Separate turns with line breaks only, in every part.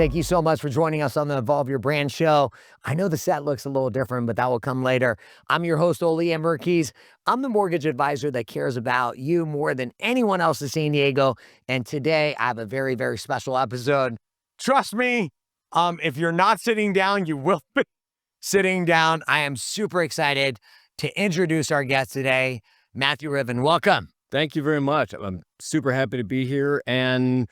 thank you so much for joining us on the Evolve Your Brand show. I know the set looks a little different, but that will come later. I'm your host, Olia Merkees. I'm the mortgage advisor that cares about you more than anyone else in San Diego. And today I have a very, very special episode. Trust me, if you're not sitting down, you will be sitting down. I am super excited to introduce our guest today, Matthew Riven. Welcome.
Thank you very much. I'm super happy to be here and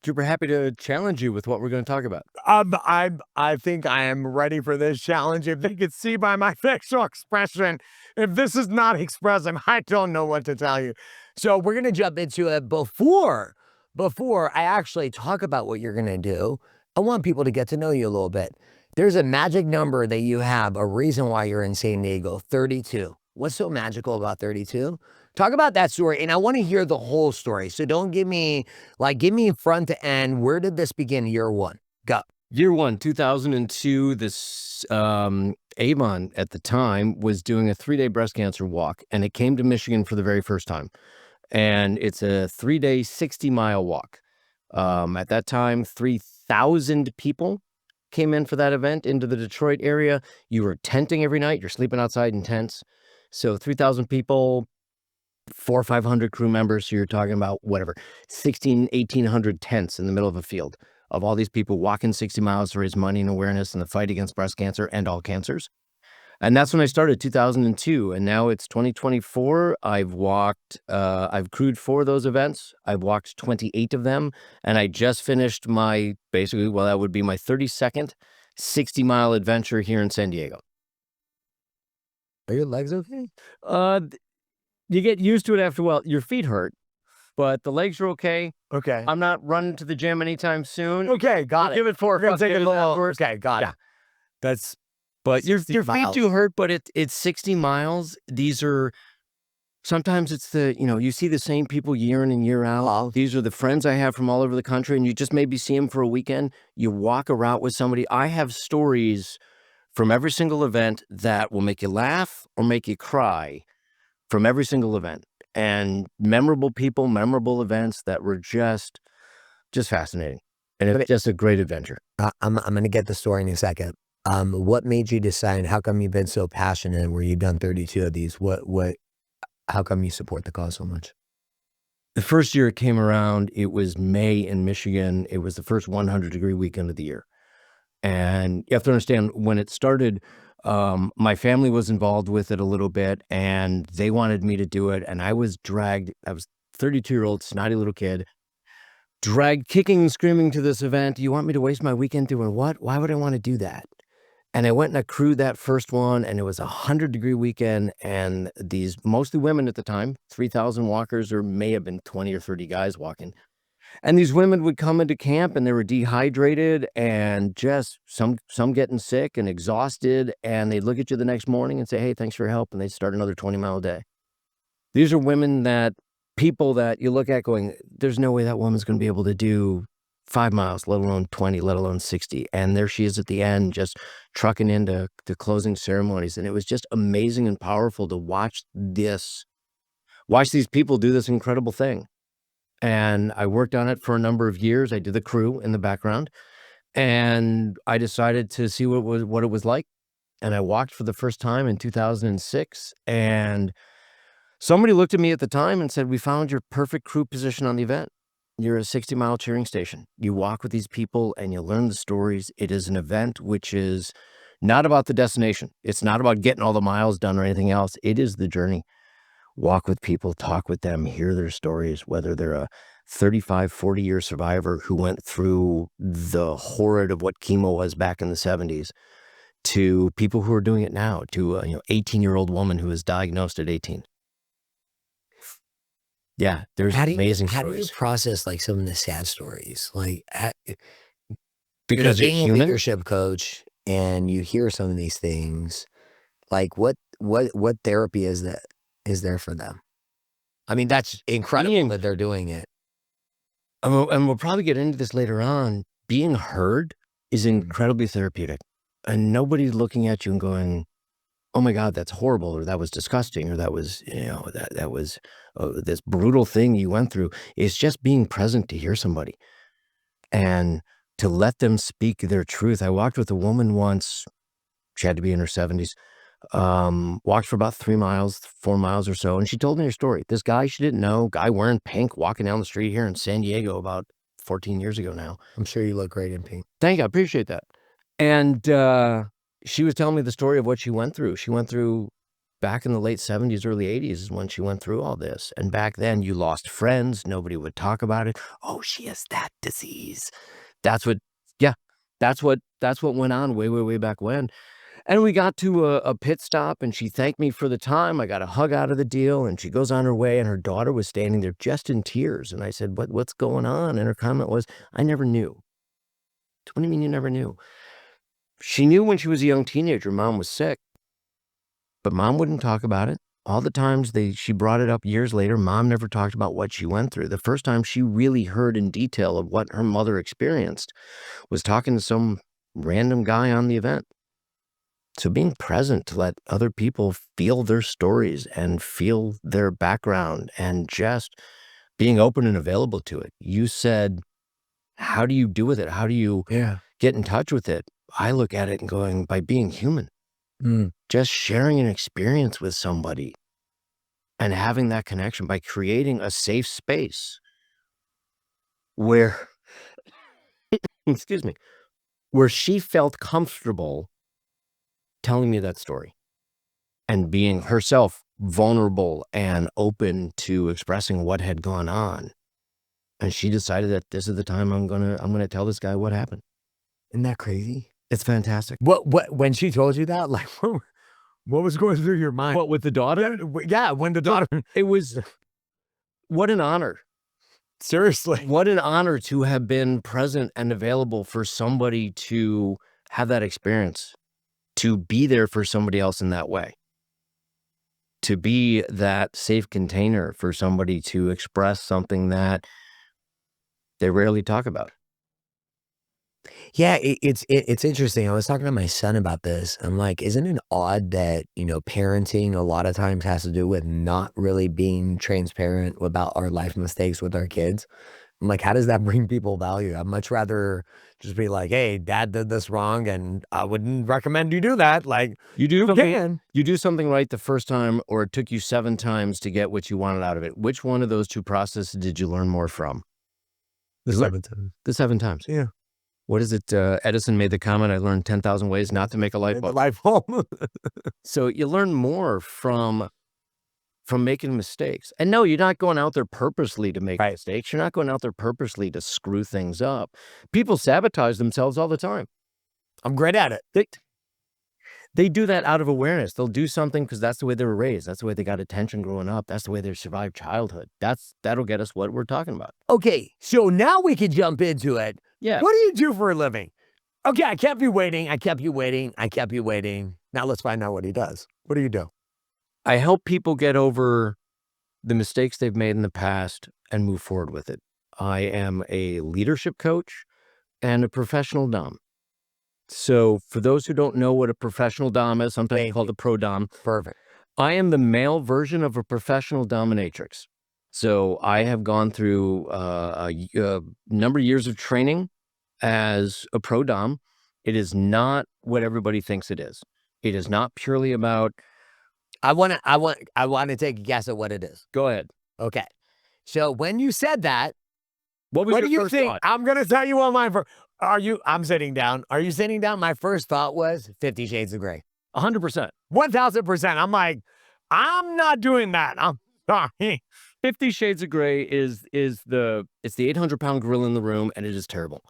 super happy to challenge you with what we're going to talk about.
I think I am ready for this challenge. If they could see by my facial expression, if this is not expressive, I don't know what to tell you. So we're going to jump into it. Before I actually talk about what you're going to do, I want people to get to know you a little bit. There's a magic number that you have, a reason why you're in San Diego, 32. What's so magical about 32? Talk about that story, and I want to hear the whole story. So don't give me front to end. Where did this begin? Year one. Go.
Year one, 2002, this Avon at the time was doing a 3-day breast cancer walk, and it came to Michigan for the very first time. And it's a 3-day, 60-mile walk. At that time, 3,000 people came in for that event into the Detroit area. You were tenting every night. You're sleeping outside in tents. So 3,000 people, 400 or 500 crew members. So you're talking about whatever, 1,800 tents in the middle of a field of all these people walking 60 miles to raise money and awareness in the fight against breast cancer and all cancers. And that's when I started, 2002. And now it's 2024. I've crewed 4 of those events. I've walked 28 of them. And I just finished that would be my 32nd 60-mile adventure here in San Diego.
Are your legs okay?
You get used to it after a while. Your feet hurt, but the legs are okay.
Okay.
I'm not running to the gym anytime soon.
Okay, got it.
Give it 4 or 5 days afterwards.
Okay, got it.
But your feet
miles.
do hurt, but it's 60 miles. Sometimes it's you see the same people year in and year out.
Wow.
These are the friends I have from all over the country, and you just maybe see them for a weekend. You walk a route with somebody. I have stories from every single event that will make you laugh or make you cry from every single event, and memorable people, memorable events that were just fascinating. And it's just a great adventure.
I'm going to get the story in a second. What made you decide? How come you've been so passionate where you've done 32 of these? How come you support the cause so much?
The first year it came around, it was May in Michigan. It was the first 100-degree weekend of the year. And you have to understand, when it started, my family was involved with it a little bit, and they wanted me to do it. And I was dragged. I was 32-year-old, snotty little kid, dragged kicking and screaming to this event. You want me to waste my weekend doing what? Why would I want to do that? And I went and I crewed that first one, and it was a 100-degree weekend. And these mostly women at the time, 3,000 walkers, or may have been 20 or 30 guys walking. And these women would come into camp, and they were dehydrated and just some getting sick and exhausted. And they'd look at you the next morning and say, "Hey, thanks for your help." And they'd start another 20-mile day. These are people that you look at going, there's no way that woman's going to be able to do 5 miles, let alone 20, let alone 60. And there she is at the end, just trucking into the closing ceremonies. And it was just amazing and powerful to watch these people do this incredible thing. And I worked on it for a number of years. I did the crew in the background, and I decided to see what it was like. And I walked for the first time in 2006, and somebody looked at me at the time and said, "We found your perfect crew position on the event. You're a 60-mile cheering station. You walk with these people and you learn the stories. It is an event which is not about the destination. It's not about getting all the miles done or anything else. It is the journey. Walk with people, talk with them, hear their stories, whether they're a 35, 40-year survivor who went through the horror of what chemo was back in the 70s, to people who are doing it now, to a 18-year-old woman who was diagnosed at 18. Yeah, there's amazing stories.
How do you process like some of the sad stories? Like,
because
being a
human
leadership coach and you hear some of these things, like what therapy is there for them? I mean, that's incredible that they're doing it.
And we'll probably get into this later on. Being heard is incredibly therapeutic, and nobody's looking at you and going, "Oh my God, that's horrible," or "That was disgusting," or "That was, that was this brutal thing you went through." It's just being present to hear somebody. And to let them speak their truth. I walked with a woman once, she had to be in her 70s, walked for about 4 miles or so, and she told me her story. This guy she didn't know, guy wearing pink, walking down the street here in San Diego about 14 years ago now.
I'm sure you look great in pink.
Thank you, I appreciate that. And she was telling me the story of what she went through. She went through back in the late 70s, early 80s is when she went through all this. And back then you lost friends. Nobody would talk about it. Oh, she has that disease. That's what went on way back when. And we got to a pit stop and she thanked me for the time. I got a hug out of the deal and she goes on her way and her daughter was standing there just in tears. And I said, what's going on? And her comment was, I never knew. What do you mean you never knew? She knew when she was a young teenager, mom was sick, but mom wouldn't talk about it. All the times she brought it up years later, mom never talked about what she went through. The first time she really heard in detail of what her mother experienced was talking to some random guy on the event. So being present to let other people feel their stories and feel their background and just being open and available to it. You said, how do you do with it? How do you get in touch with it? I look at it and going, by being human, just sharing an experience with somebody and having that connection by creating a safe space where, excuse me, where she felt comfortable telling me that story and being herself vulnerable and open to expressing what had gone on. And she decided that this is the time I'm gonna tell this guy what happened.
Isn't that crazy?
It's fantastic.
What when she told you that, like, what was going through your mind?
What, with the daughter?
Yeah, when the daughter.
It was, what an honor.
Seriously.
What an honor to have been present and available for somebody to have that experience, to be there for somebody else in that way, to be that safe container for somebody to express something that they rarely talk about.
Yeah, it's interesting. I was talking to my son about this. I'm like, isn't it odd that, parenting a lot of times has to do with not really being transparent about our life mistakes with our kids? I'm like, how does that bring people value? I'd much rather just be like, hey, dad did this wrong and I wouldn't recommend you do that. Like,
You do something right the first time, or it took you 7 times to get what you wanted out of it. Which one of those 2 processes did you learn more from?
The 7 times.
The 7 times.
Yeah.
What is it? Edison made the comment, I learned 10,000 ways not to make a light bulb.
The life bulb.
So you learn more from making mistakes. And no, you're not going out there purposely to make mistakes. You're not going out there purposely to screw things up. People sabotage themselves all the time.
I'm great at it.
They do that out of awareness. They'll do something because that's the way they were raised. That's the way they got attention growing up. That's the way they survived childhood. That'll get us what we're talking about.
Okay, so now we can jump into it.
Yeah.
What do you do for a living? Okay, I kept you waiting. I kept you waiting. Now let's find out what he does. What do you do?
I help people get over the mistakes they've made in the past and move forward with it. I am a leadership coach and a professional dom. So for those who don't know what a professional dom is, sometimes called a pro dom.
Perfect.
I am the male version of a professional dominatrix. So I have gone through a number of years of training as a pro dom. It is not what everybody thinks it is. It is not purely about.
I want to take a guess at what it is.
Go ahead.
Okay. So when you said that,
what
do you think? Thought? I'm going to tell you what mine. I'm sitting down. Are you sitting down? My first thought was 50 Shades of Grey.
100%.
1000%. I'm like, I'm not doing that. I'm sorry.
50 Shades of Grey is the 800-pound gorilla in the room, and it is terrible.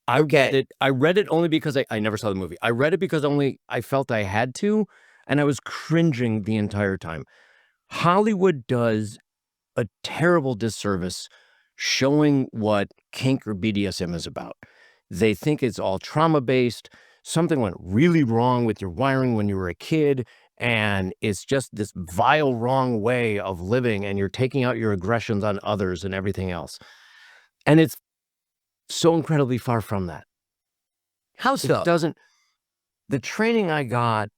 I read it only because I never saw the movie. I read it because only I felt I had to, and I was cringing the entire time. Hollywood does a terrible disservice showing what kink or BDSM is about. They think it's all trauma-based. Something went really wrong with your wiring when you were a kid, and it's just this vile, wrong way of living, and you're taking out your aggressions on others and everything else. And it's so incredibly far from that.
How so?
The training I got,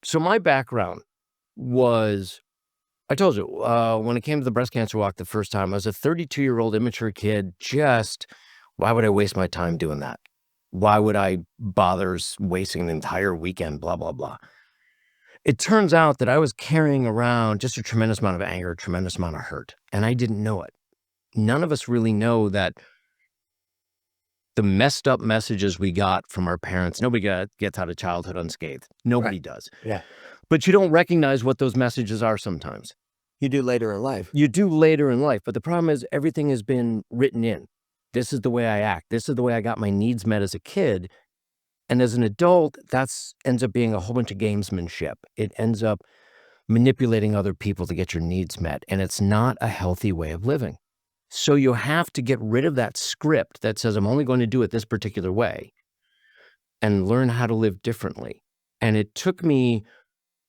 so my background was, I told you, when it came to the breast cancer walk the first time, I was a 32-year-old immature kid, just Why would I waste my time doing that? Why would I bother wasting an entire weekend, blah, blah, blah. It turns out that I was carrying around just a tremendous amount of anger, a tremendous amount of hurt, and I didn't know it. None of us really know that the messed up messages we got from our parents, nobody gets out of childhood unscathed. Nobody does.
Yeah.
But you don't recognize what those messages are sometimes.
You do later in life.
You do later in life, but the problem is everything has been written in. This is the way I act. This is the way I got my needs met as a kid. And as an adult, that's ends up being a whole bunch of gamesmanship. It ends up manipulating other people to get your needs met. And it's not a healthy way of living. So you have to get rid of that script that says, I'm only going to do it this particular way, and learn how to live differently. And it took me,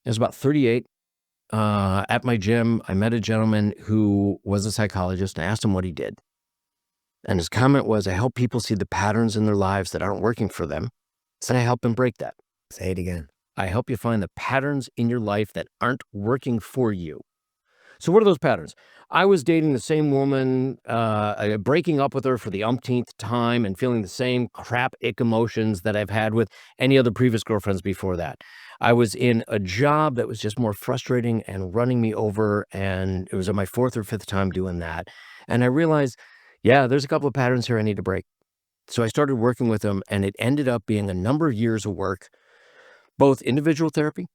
I was about 38, at my gym, I met a gentleman who was a psychologist, and I asked him what he did. And his comment was, I help people see the patterns in their lives that aren't working for them, and I help them break that.
Say it again.
I help you find the patterns in your life that aren't working for you. So what are those patterns? I was dating the same woman, breaking up with her for the umpteenth time and feeling the same crap ick emotions that I've had with any other previous girlfriends before that. I was in a job that was just more frustrating and running me over, and it was my 4th or 5th time doing that. And I realized, yeah, there's a couple of patterns here I need to break. So I started working with him, and it ended up being a number of years of work, both individual therapy,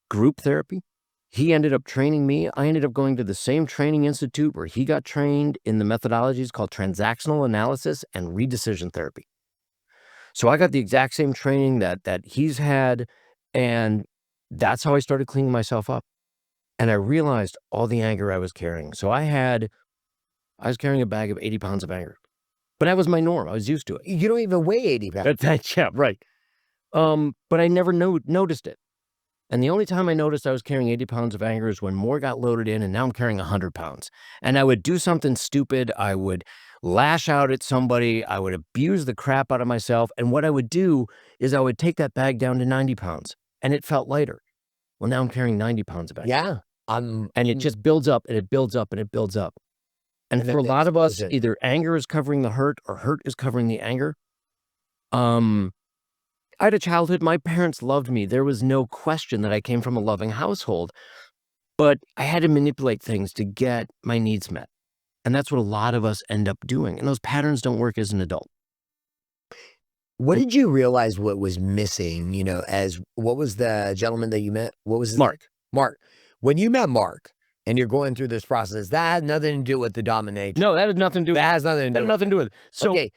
group therapy. He ended up training me. I ended up going to the same training institute where he got trained in the methodologies called Transactional Analysis and redecision therapy. So I got the exact same training that he's had, and that's how I started cleaning myself up. And I realized all the anger I was carrying. So I was carrying a bag of 80 pounds of anger, but that was my norm. I was used to it.
You don't even weigh 80 pounds.
Yeah, right. But I never noticed it. And the only time I noticed I was carrying 80 pounds of anger is when more got loaded in, and now I'm carrying 100 pounds. And I would do something stupid. I would lash out at somebody. I would abuse the crap out of myself. And what I would do is I would take that bag down to 90 pounds, and it felt lighter. Well, now I'm carrying 90 pounds of anger.
Yeah.
And it just builds up, and it builds up, and it builds up. And for a lot of us, either anger is covering the hurt or hurt is covering the anger. I had a childhood, my parents loved me. There was no question that I came from a loving household, but I had to manipulate things to get my needs met. And that's what a lot of us end up doing. And those patterns don't work as an adult.
What did you realize what was missing, what was the gentleman that you met? What was his name? Mark. When you met Mark and you're going through this process, that had nothing to do with the domination.
No, that had nothing to do with it.
That has nothing to do with it.
Nothing to do with it. So,
okay,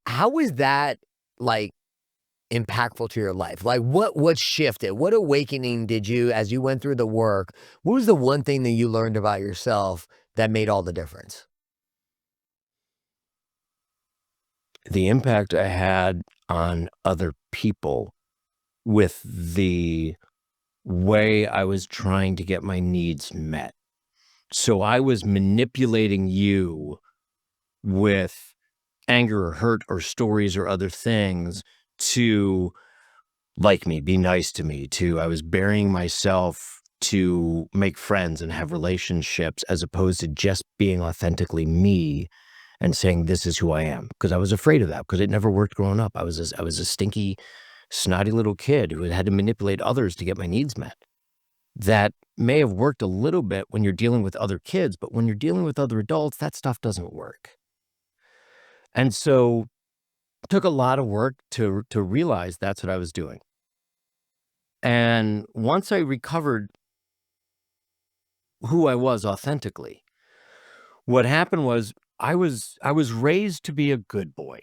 how was that impactful to your life? What shifted? What awakening did you, as you went through the work, what was the one thing that you learned about yourself that made all the difference?
The impact I had on other people with the way I was trying to get my needs met. So I was manipulating you with anger or hurt or stories or other things to like me, be nice to me, I was burying myself to make friends and have relationships, as opposed to just being authentically me and saying, this is who I am. Because I was afraid of that, because it never worked growing up. I was a stinky, snotty little kid who had to manipulate others to get my needs met. That may have worked a little bit when you're dealing with other kids, but when you're dealing with other adults, that stuff doesn't work. And so it took a lot of work to realize that's what I was doing. And once I recovered who I was authentically, what happened was I was raised to be a good boy.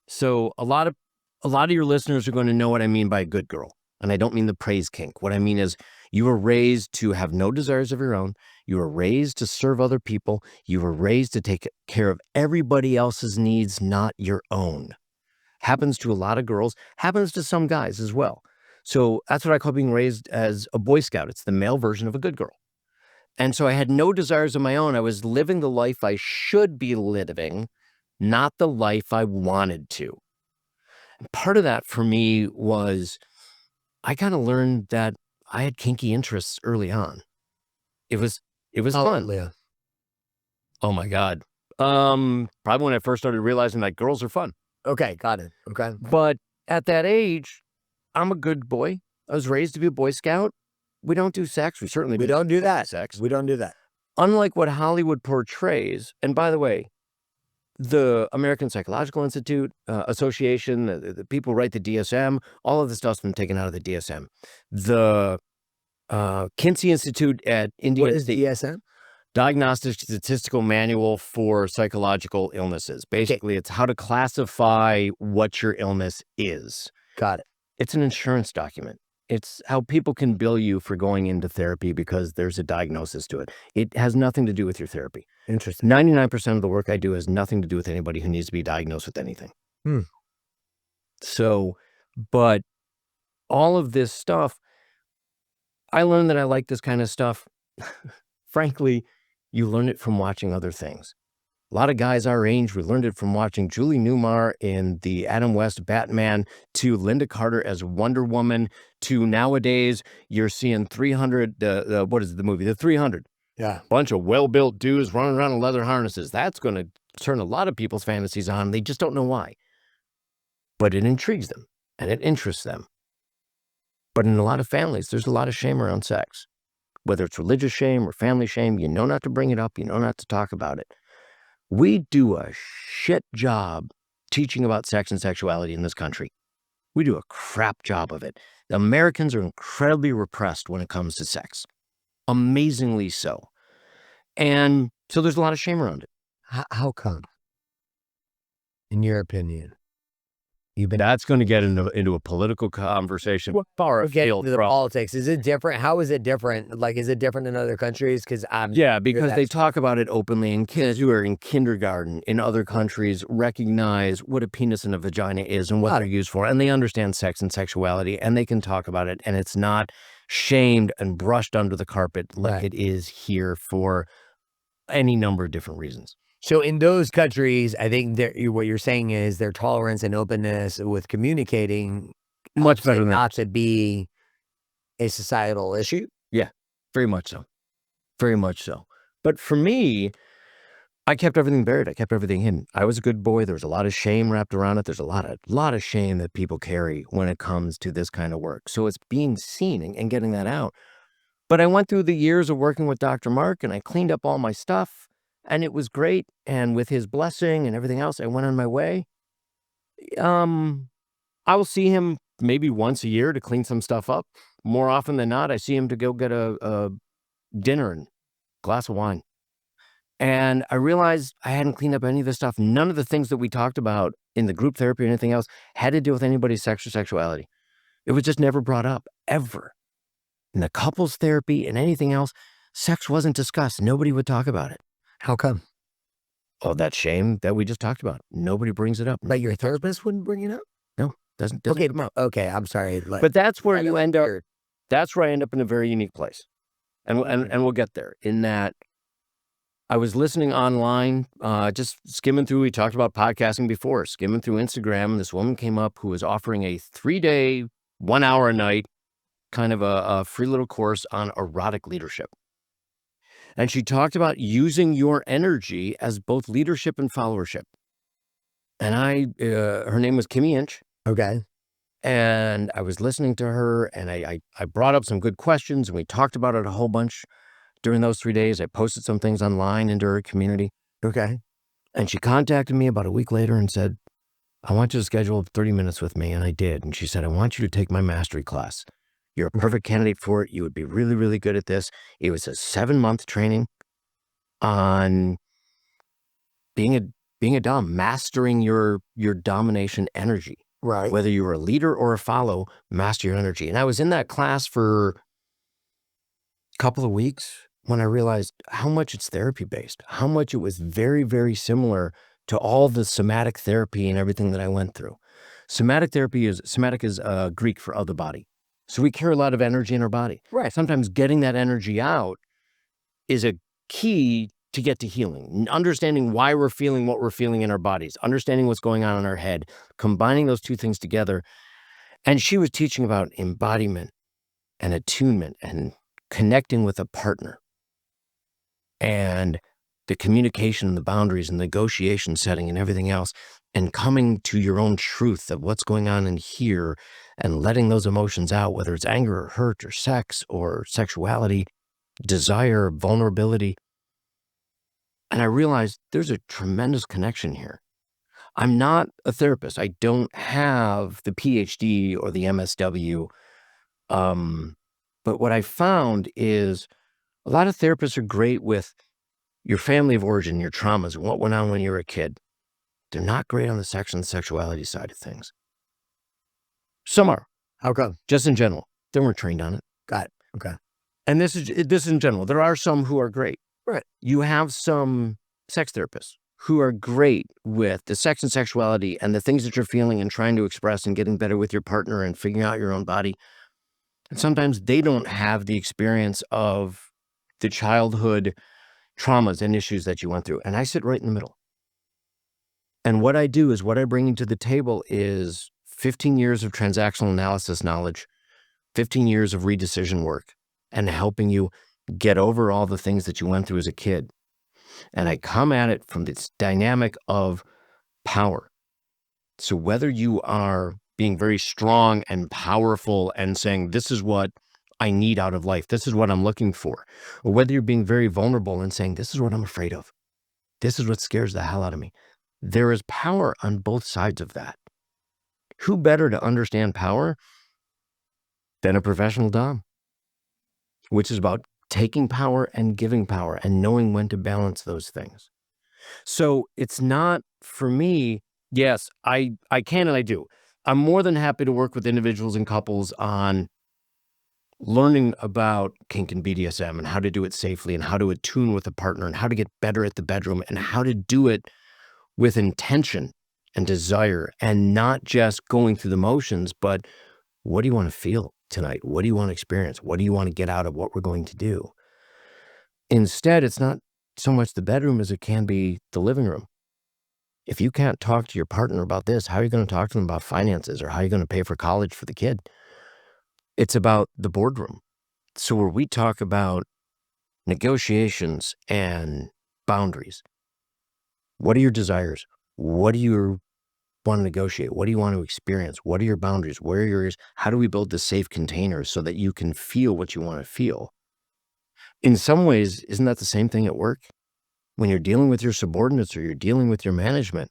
So a lot of your listeners are going to know what I mean by a good girl. And I don't mean the praise kink. What I mean is you were raised to have no desires of your own. You were raised to serve other people. You were raised to take care of everybody else's needs, not your own. Happens to a lot of girls, happens to some guys as well. So that's what I call being raised as a Boy Scout. It's the male version of a good girl. And so I had no desires of my own. I was living the life I should be living, not the life I wanted to. And part of that for me was I kind of learned that I had kinky interests early on. It was fun.
Yeah.
Oh my God. Probably when I first started realizing that girls are fun.
Okay, got it. Okay.
But at that age, I'm a good boy. I was raised to be a Boy Scout. We don't do sex. We certainly
We don't do that.
sex.
We don't do that.
Unlike what Hollywood portrays, and by the way, the American Psychological Institute Association, the people who write the DSM, all of the stuff's been taken out of the DSM. The Kinsey Institute at Indiana
What is
State
DSM?
Diagnostic Statistical Manual for Psychological Illnesses. Basically, it's how to classify what your illness is.
Got it.
It's an insurance document. It's how people can bill you for going into therapy because there's a diagnosis to it. It has nothing to do with your therapy.
Interesting.
99% of the work I do has nothing to do with anybody who needs to be diagnosed with anything. So, but all of this stuff, I learned that I like this kind of stuff. Frankly, you learn it from watching other things. A lot of guys our age, we learned it from watching Julie Newmar in the Adam West Batman, to Linda Carter as Wonder Woman, to nowadays you're seeing 300, what is it, the movie? The 300.
Yeah.
Bunch of well-built dudes running around in leather harnesses. That's going to turn a lot of people's fantasies on. They just don't know why. But it intrigues them and it interests them. But in a lot of families, there's a lot of shame around sex. Whether it's religious shame or family shame, you know not to bring it up, you know not to talk about it. We do a shit job teaching about sex and sexuality in this country. We do a crap job of it. The Americans are incredibly repressed when it comes to sex. Amazingly so. And so there's a lot of shame around it.
How come? In your opinion?
That's going to get into a political conversation.
Or get into the politics. Is it different? How is it different? Like, is it different in other countries? Because
because they talk about it openly, and kids who are in kindergarten in other countries recognize what a penis and a vagina is and what they're used for, and they understand sex and sexuality, and they can talk about it, and it's not shamed and brushed under the carpet like it is here for any number of different reasons.
So in those countries, I think what you're saying is their tolerance and openness with communicating
much better than
not to be a societal issue.
Yeah, very much so. Very much so. But for me, I kept everything buried. I kept everything hidden. I was a good boy. There was a lot of shame wrapped around it. There's a lot of shame that people carry when it comes to this kind of work. So it's being seen and getting that out. But I went through the years of working with Dr. Mark, and I cleaned up all my stuff. And it was great. And with his blessing and everything else, I went on my way. I will see him maybe once a year to clean some stuff up. More often than not, I see him to go get a dinner and glass of wine. And I realized I hadn't cleaned up any of this stuff. None of the things that we talked about in the group therapy or anything else had to do with anybody's sex or sexuality. It was just never brought up, ever. In the couples therapy and anything else, sex wasn't discussed. Nobody would talk about it.
How come?
Oh, that shame that we just talked about. Nobody brings it up.
But your therapist wouldn't bring it up?
No, doesn't
Okay,
come up.
okay, I'm sorry.
But that's where you end up. That's where I end up in a very unique place. And we'll get there. In that I was listening online, just skimming through, we talked about podcasting before, skimming through Instagram, and this woman came up who was offering a 3-day, 1 hour a night, kind of a free little course on erotic leadership. And she talked about using your energy as both leadership and followership. And her name was Kimmy Inch.
Okay.
And I was listening to her, and I brought up some good questions, and we talked about it a whole bunch during those 3 days. I posted some things online into her community.
Okay.
And she contacted me about a week later and said, I want you to schedule 30 minutes with me. And I did. And she said, I want you to take my mastery class. You're a perfect candidate for it. You would be really, really good at this. It was a 7-month training on being a dom, mastering your domination energy.
Right.
Whether you were a leader or a follow, master your energy. And I was in that class for a couple of weeks when I realized how much it's therapy based, how much it was very, very similar to all the somatic therapy and everything that I went through. Somatic is Greek for of the body. So we carry a lot of energy in our body.
Right.
Sometimes getting that energy out is a key to get to healing. Understanding why we're feeling what we're feeling in our bodies, understanding what's going on in our head, combining those two things together. And she was teaching about embodiment and attunement and connecting with a partner. And the communication, the boundaries, and negotiation setting and everything else, and coming to your own truth of what's going on in here and letting those emotions out, whether it's anger or hurt or sex or sexuality, desire, vulnerability. And I realized there's a tremendous connection here. I'm not a therapist. I don't have the PhD or the MSW. But what I found is a lot of therapists are great with your family of origin, your traumas, and what went on when you were a kid. They're not great on the sex and sexuality side of things. Some are.
How come?
Just in general. They weren't trained on it.
Got it. Okay.
And this is in general. There are some who are great.
Right.
You have some sex therapists who are great with the sex and sexuality and the things that you're feeling and trying to express and getting better with your partner and figuring out your own body. And sometimes they don't have the experience of the childhood traumas and issues that you went through. And I sit right in the middle. And what I do is what I bring to the table is 15 years of transactional analysis knowledge, 15 years of redecision work, and helping you get over all the things that you went through as a kid. And I come at it from this dynamic of power. So whether you are being very strong and powerful and saying, this is what I need out of life, this is what I'm looking for, or whether you're being very vulnerable and saying, this is what I'm afraid of, this is what scares the hell out of me. There is power on both sides of that. Who better to understand power than a professional dom, which is about taking power and giving power and knowing when to balance those things. So it's not, for me, yes, I can and I do. I'm more than happy to work with individuals and couples on learning about kink and BDSM and how to do it safely and how to attune with a partner and how to get better at the bedroom and how to do it with intention and desire and not just going through the motions, but what do you want to feel tonight? What do you want to experience? What do you want to get out of what we're going to do? Instead, it's not so much the bedroom as it can be the living room. If you can't talk to your partner about this, how are you going to talk to them about finances or how are you going to pay for college for the kid? It's about the boardroom. So where we talk about negotiations and boundaries, what are your desires? What do you want to negotiate? What do you want to experience? What are your boundaries? Where are yours? How do we build the safe containers so that you can feel what you want to feel? In some ways, isn't that the same thing at work? When you're dealing with your subordinates or you're dealing with your management,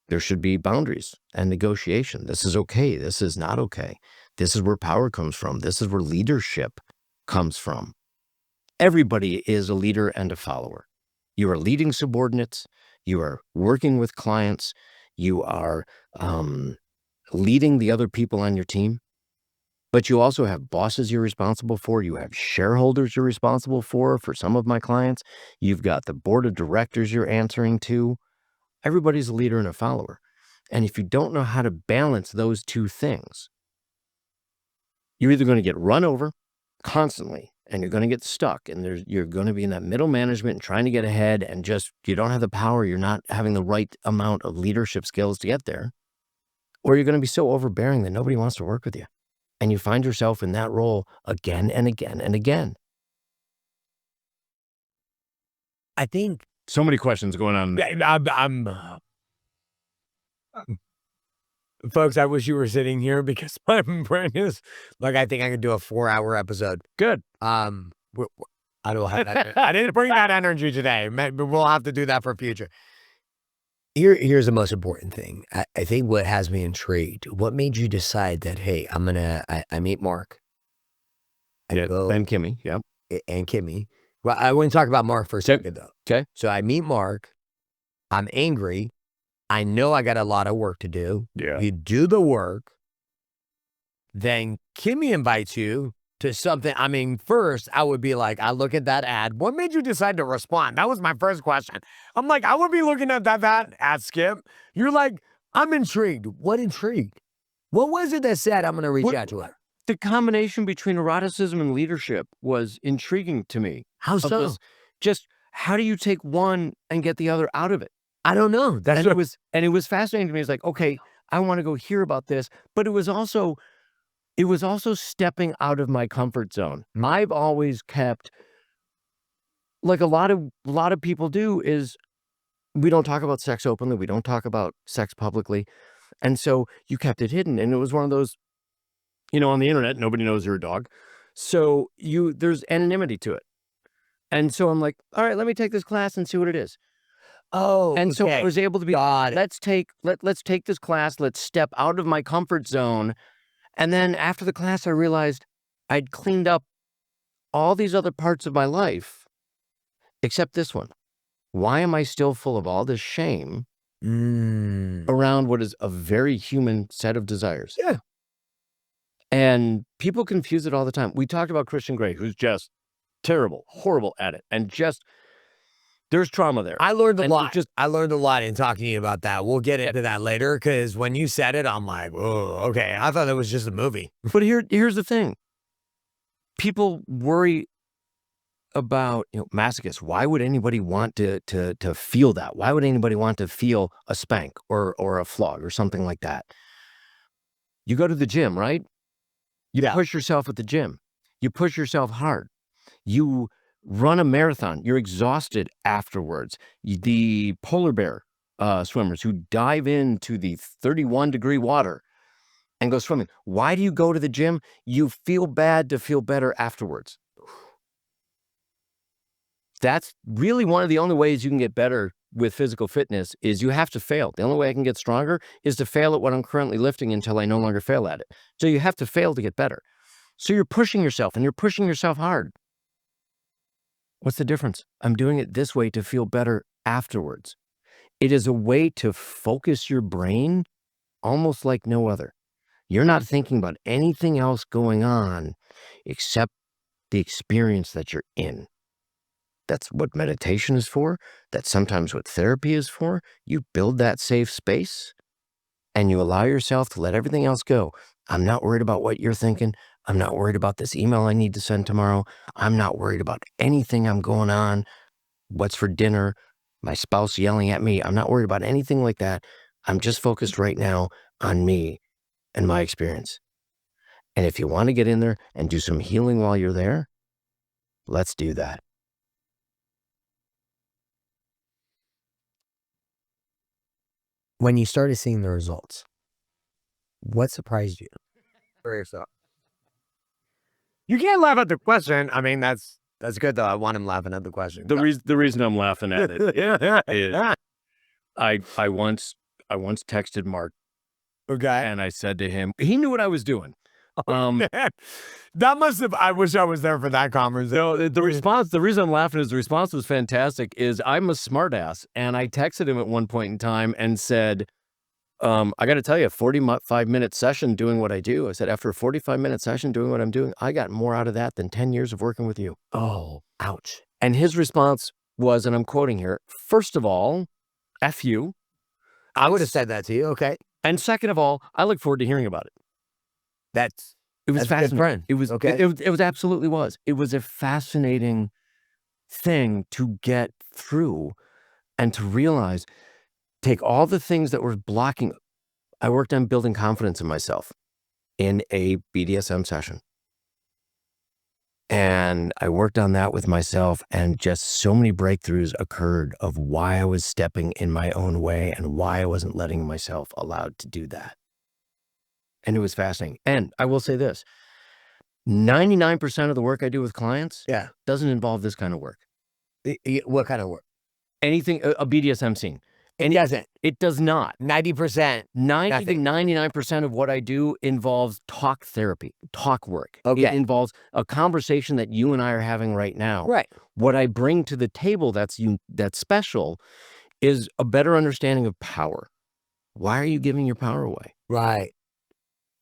there should be boundaries and negotiation. This is okay. This is not okay. This is where power comes from. This is where leadership comes from. Everybody is a leader and a follower. You are leading subordinates. You are working with clients. You are leading the other people on your team. But you also have bosses you're responsible for. You have shareholders you're responsible for some of my clients. You've got the board of directors you're answering to. Everybody's a leader and a follower. And if you don't know how to balance those two things, you're either going to get run over constantly and you're going to get stuck and you're going to be in that middle management and trying to get ahead and just, you don't have the power. You're not having the right amount of leadership skills to get there. Or you're going to be so overbearing that nobody wants to work with you. And you find yourself in that role again and again and again.
I think
So many questions going on.
Folks, I wish you were sitting here because my brain is like, I think I could do a 4-hour episode.
Good.
I don't have that. I didn't bring that energy today. Maybe we'll have to do that for future. Here's the most important thing. I think what has me intrigued. What made you decide that, hey, I meet Mark.
And Kimmy, yeah.
And Kimmy. Well, I want to talk about Mark for a second, though.
Okay.
So I meet Mark. I'm angry. I know I got a lot of work to do.
Yeah.
You do the work. Then Kimmy invites you to something. I mean, first, I would be like, I look at that ad. What made you decide to respond? That was my first question. I'm like, I would be looking at that ad, Skip. You're like, I'm intrigued. What intrigued? What was it that said I'm going to reach out to her?
The combination between eroticism and leadership was intriguing to me.
How so?
Just how do you take one and get the other out of it?
I don't know.
It was fascinating to me. It's like, okay, I want to go hear about this, but it was also stepping out of my comfort zone. I've always kept like a lot of people do, is we don't talk about sex openly. We don't talk about sex publicly. And so you kept it hidden. And it was one of those, on the internet, nobody knows you're a dog. So there's anonymity to it. And so I'm like, all right, let me take this class and see what it is.
Oh,
And so I
okay.
was able to be,
God.
let's take this class. Let's step out of my comfort zone. And then after the class, I realized I'd cleaned up all these other parts of my life, except this one. Why am I still full of all this shame around what is a very human set of desires?
Yeah.
And people confuse it all the time. We talked about Christian Grey, who's just terrible, horrible at it. And just, there's trauma there.
I learned a
And
lot. I learned a lot in talking to you about that. We'll get into that later, because when you said it, I'm like, oh, okay. I thought it was just a movie.
But here's the thing. People worry about, masochists. Why would anybody want to feel that? Why would anybody want to feel a spank or a flog or something like that? You go to the gym, right? You push yourself at the gym. You push yourself hard. You run a marathon. You're exhausted afterwards. The polar bear swimmers who dive into the 31-degree water and go swimming. Why do you go to the gym? You feel bad to feel better afterwards. That's really one of the only ways you can get better with physical fitness, is you have to fail. The only way I can get stronger is to fail at what I'm currently lifting until I no longer fail at it. So you have to fail to get better. So you're pushing yourself, and you're pushing yourself hard. What's the difference? I'm doing it this way to feel better afterwards. It is a way to focus your brain almost like no other. You're not thinking about anything else going on except the experience that you're in. That's what meditation is for. That's sometimes what therapy is for. You build that safe space and you allow yourself to let everything else go. I'm not worried about what you're thinking. I'm not worried about this email I need to send tomorrow. I'm not worried about anything I'm going on. What's for dinner? My spouse yelling at me. I'm not worried about anything like that. I'm just focused right now on me and my experience. And if you want to get in there and do some healing while you're there, let's do that.
When you started seeing the results, what surprised you? For yourself. You can't laugh at the question. I mean, that's good though. I want him laughing at the question.
The reason I'm laughing at it is I once texted Mark,
Okay.
and I said to him, he knew what I was doing.
That must have, I wish I was there for that conversation.
No, the reason I'm laughing is the response was fantastic, is I'm a smartass. And I texted him at one point in time and said, I got to tell you, a 45-minute session doing what I do. I said, after a 45-minute session doing what I'm doing, I got more out of that than 10 years of working with you.
Oh, ouch.
And his response was, and I'm quoting here, first of all, F you.
I would have said that to you. Okay.
And second of all, I look forward to hearing about it. It was fascinating. It was
okay.
It was absolutely was. It was a fascinating thing to get through and to realize, take all the things that were blocking. I worked on building confidence in myself in a BDSM session. And I worked on that with myself, and just so many breakthroughs occurred of why I was stepping in my own way and why I wasn't letting myself allowed to do that. And it was fascinating. And I will say this, 99% of the work I do with clients doesn't involve this kind of work.
What kind of work?
Anything, a BDSM scene.
It doesn't.
It does not.
90%.
90 to 99% of what I do involves talk therapy, talk work.
Okay.
It involves a conversation that you and I are having right now.
Right.
What I bring to the table that's special is a better understanding of power. Why are you giving your power away?
Right.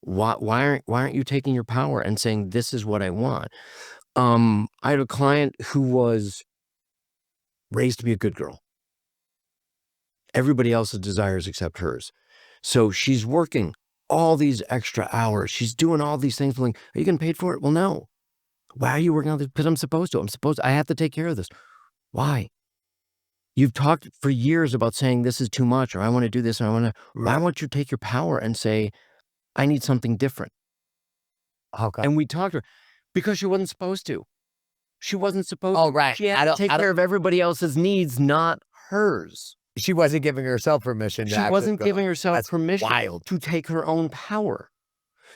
Why aren't you taking your power and saying, this is what I want? I had a client who was raised to be a good girl. Everybody else's desires except hers. So she's working all these extra hours. She's doing all these things. Like, are you getting paid for it? Well, no. Why are you working on this? Because I'm supposed to. I have to take care of this. Why? You've talked for years about saying this is too much, or I want to do this, and I want to. Why won't you take your power and say, I need something different?
Okay.
And we talked to her because she wasn't supposed to. She wasn't supposed
Oh, right.
She had to take care of everybody else's needs, not hers.
She wasn't giving herself permission.
She wasn't giving herself permission
wild.
to take her own power.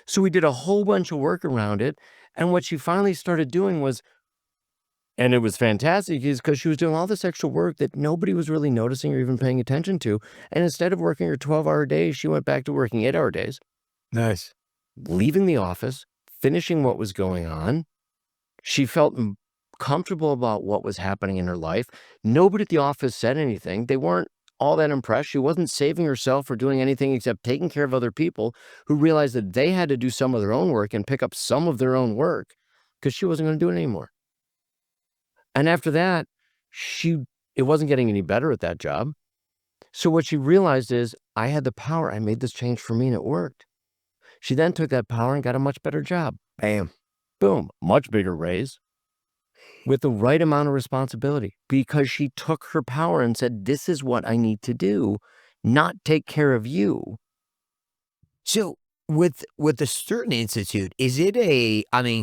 So we did a whole bunch of work around it. And what she finally started doing was, and it was fantastic, is because she was doing all this extra work that nobody was really noticing or even paying attention to. And instead of working her 12-hour days, she went back to working 8-hour days,
Nice.
leaving the office, finishing what was going on. She felt comfortable about what was happening in her life. Nobody at the office said anything. They weren't all that impressed. She wasn't saving herself or doing anything except taking care of other people who realized that they had to do some of their own work and pick up some of their own work because she wasn't going to do it anymore. And after that, it wasn't getting any better at that job. So what she realized is, I had the power. I made this change for me and it worked. She then took that power and got a much better job.
Bam.
Boom, much bigger raise with the right amount of responsibility because she took her power and said, this is what I need to do, not take care of you.
So with the Certain Institute, is it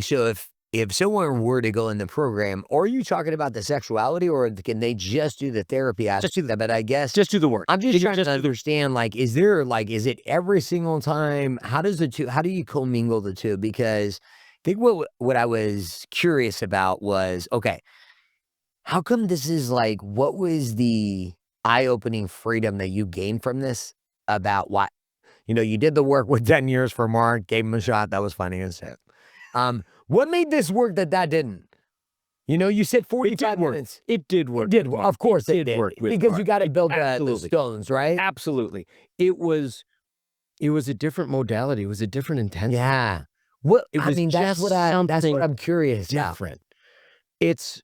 so if someone were to go in the program, are you talking about the sexuality, or can they just do the therapy aspect?
Just do that.
But I guess
Just do the work.
I'm just trying to understand, is it every single time? How do you commingle the two? Because I think what I was curious about was, okay, how come this is what was the eye-opening freedom that you gained from this about what, you did the work with 10 years for Mark, gave him a shot. That was funny as hell. What made this work that didn't? You said 45 minutes.
It did work.
It did work. Of course it did.
Work
Because you got to build the stones, right?
Absolutely. It was a different modality. It was a different intensity.
Yeah. That's what I'm curious.
Different. It's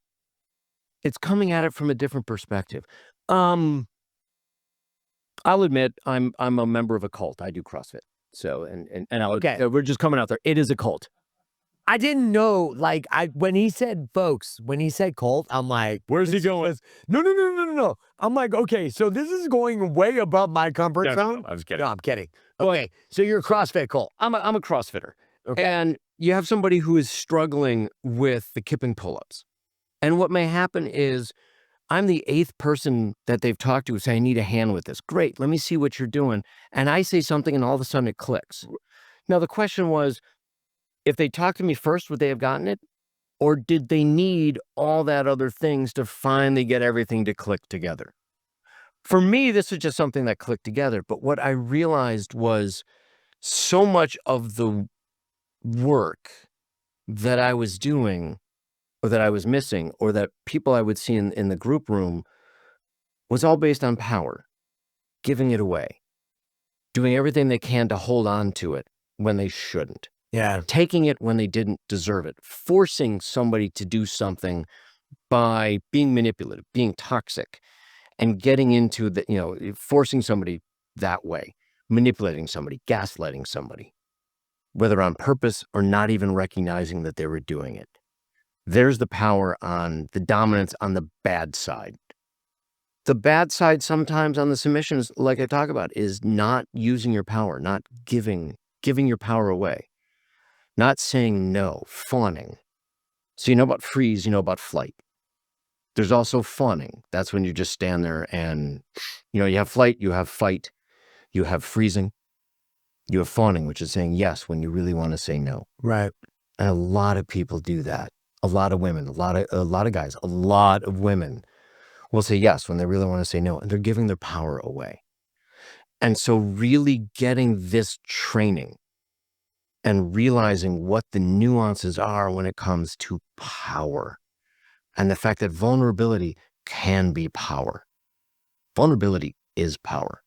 coming at it from a different perspective. I'll admit I'm a member of a cult. I do CrossFit. So
Okay.
We're just coming out there. It is a cult.
I didn't know, when he said cult, I'm like,
Where's he going?
No. I'm like, okay, so this is going way above my comfort zone.
I was kidding.
No, I'm kidding. Okay, so you're a CrossFit cult.
I'm a CrossFitter.
Okay.
And you have somebody who is struggling with the kipping pull-ups. And what may happen is, I'm the 8th person that they've talked to who say, I need a hand with this. Great, let me see what you're doing. And I say something and all of a sudden it clicks. Now the question was, if they talked to me first, would they have gotten it? Or did they need all that other things to finally get everything to click together? For me, this was just something that clicked together. But what I realized was so much of the work that I was doing, or that I was missing, or that people I would see in the group room, was all based on power, giving it away, doing everything they can to hold on to it when they shouldn't.
Yeah.
Taking it when they didn't deserve it, forcing somebody to do something by being manipulative, being toxic, and getting into forcing somebody that way, manipulating somebody, gaslighting somebody, whether on purpose or not even recognizing that they were doing it. There's the power on the dominance on the bad side. The bad side sometimes on the submissions, like I talk about, is not using your power, not giving your power away. Not saying no, fawning. So you know about freeze, you know about flight. There's also fawning. That's when you just stand there and, you have flight, you have fight, you have freezing, you have fawning, which is saying yes when you really want to say no.
Right.
And a lot of people do that. A lot of women, a lot of guys, a lot of women will say yes when they really want to say no, and they're giving their power away. And so really getting this training and realizing what the nuances are when it comes to power, and the fact that vulnerability can be power. Vulnerability is power.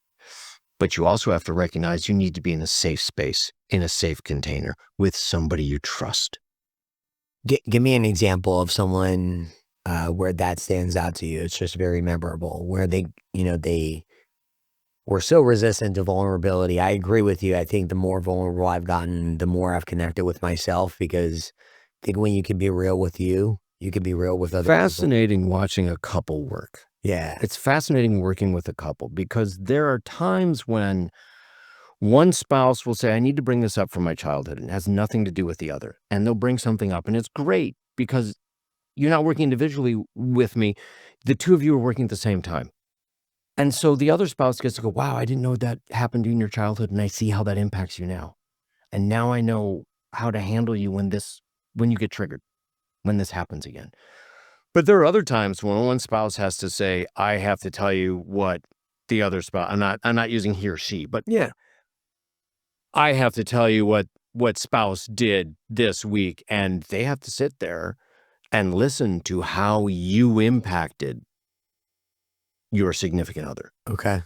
But you also have to recognize you need to be in a safe space, in a safe container, with somebody you trust.
Give me an example of someone where that stands out to you. It's just very memorable, where they were so resistant to vulnerability. I agree with you. I think the more vulnerable I've gotten, the more I've connected with myself, because I think when you can be real with you can be real with other people.
Fascinating watching a couple work.
Yeah.
It's fascinating working with a couple, because there are times when one spouse will say, I need to bring this up from my childhood, and it has nothing to do with the other. And they'll bring something up, and it's great because You're not working individually with me. The two of you are working at the same time. And so the other spouse gets to go, wow, I didn't know that happened in your childhood, and I see how that impacts you now. And now I know how to handle you when you get triggered, when this happens again. But there are other times when one spouse has to say, I have to tell you what the other spouse, I'm not using he or she, but
Yeah.
I have to tell you what spouse did this week, and they have to sit there and listen to how you impacted your significant other.
Okay.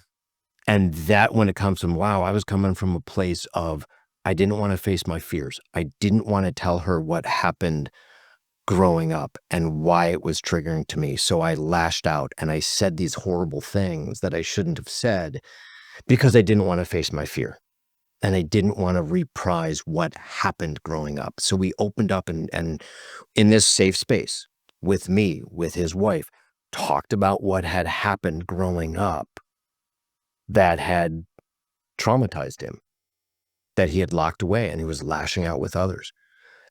And that when it comes from, wow, I was coming from a place of, I didn't want to face my fears. I didn't want to tell her what happened growing up and why it was triggering to me. So I lashed out and I said these horrible things that I shouldn't have said because I didn't want to face my fear. And I didn't want to reprise what happened growing up. So we opened up and in this safe space with me, with his wife, talked about what had happened growing up that had traumatized him, that he had locked away and he was lashing out with others.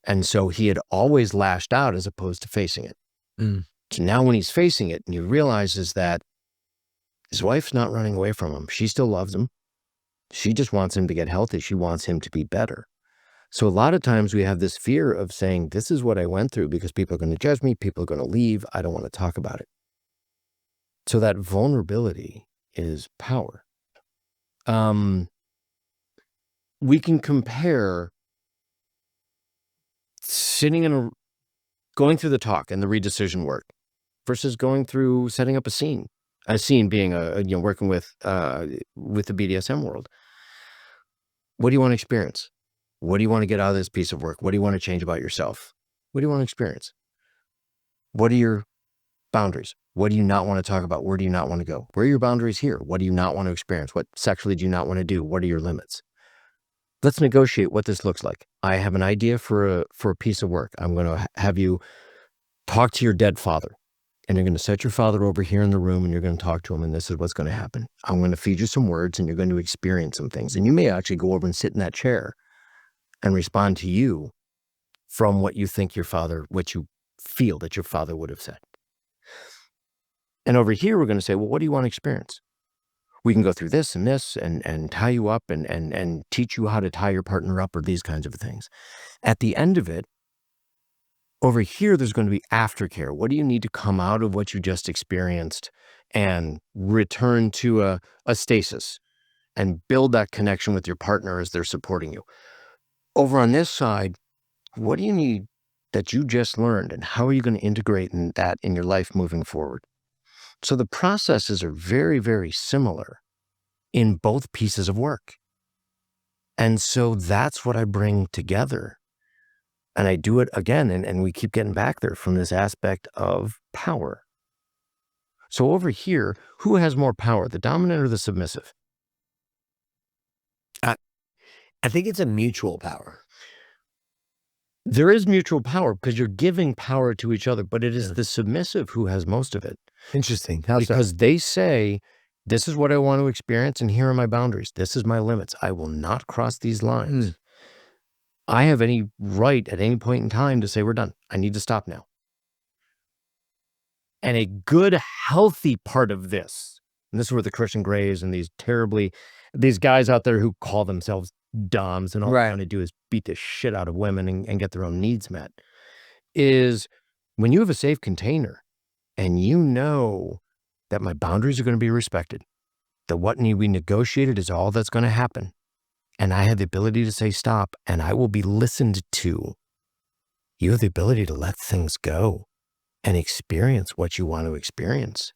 And so he had always lashed out as opposed to facing it.
Mm.
So now when he's facing it and he realizes that his wife's not running away from him, she still loves him. She just wants him to get healthy. She wants him to be better. So a lot of times we have this fear of saying, this is what I went through because people are going to judge me. People are going to leave. I don't want to talk about it. So that vulnerability is power. We can compare going through the talk and the redecision work versus going through setting up a scene being working with the BDSM world. What do you want to experience? What do you want to get out of this piece of work? What do you want to change about yourself? What do you want to experience? What are your boundaries? What do you not want to talk about? Where do you not want to go? Where are your boundaries here? What do you not want to experience? What sexually do you not want to do? What are your limits? Let's negotiate what this looks like. I have an idea for a piece of work. I'm going to have you talk to your dead father, and you're going to set your father over here in the room, and you're going to talk to him, and this is what's going to happen. I'm going to feed you some words, and you're going to experience some things. And you may actually go over and sit in that chair and respond to you from what you think what you feel that your father would have said. And over here, we're going to say, well, what do you want to experience? We can go through this and tie you up and teach you how to tie your partner up or these kinds of things. At the end of it, over here, there's going to be aftercare. What do you need to come out of what you just experienced and return to a stasis and build that connection with your partner as they're supporting you? Over on this side, what do you need that you just learned, and how are you going to integrate that in your life moving forward? So the processes are very, very similar in both pieces of work. And so that's what I bring together. And I do it again, and we keep getting back there from this aspect of power. So over here, who has more power, the dominant or the submissive?
I think it's a mutual power.
There is mutual power because you're giving power to each other, but it is the submissive who has most of it.
Interesting. How so?
Because they say, this is what I want to experience, and here are my boundaries. This is my limits. I will not cross these lines. I have any right at any point in time to say, we're done. I need to stop now. And a good, healthy part of this, and this is where the Christian Greys and these guys out there who call themselves doms and all they're going to do is beat the shit out of women and get their own needs met, is when you have a safe container and you know that my boundaries are going to be respected, that what need we negotiated is all that's going to happen, and I have the ability to say stop, and I will be listened to. You have the ability to let things go and experience what you want to experience.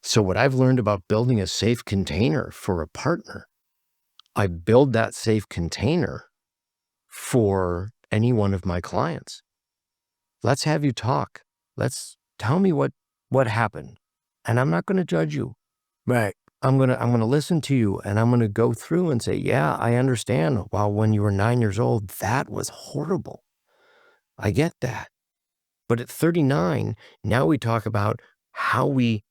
So what I've learned about building a safe container for a partner, I build that safe container for any one of my clients. Let's have you talk. Let's tell me what happened. And I'm not going to judge you.
Right.
I'm going to listen to you, and I'm going to go through and say, yeah, I understand. Well, when you were 9 years old, that was horrible. I get that. But at 39, now we talk about how we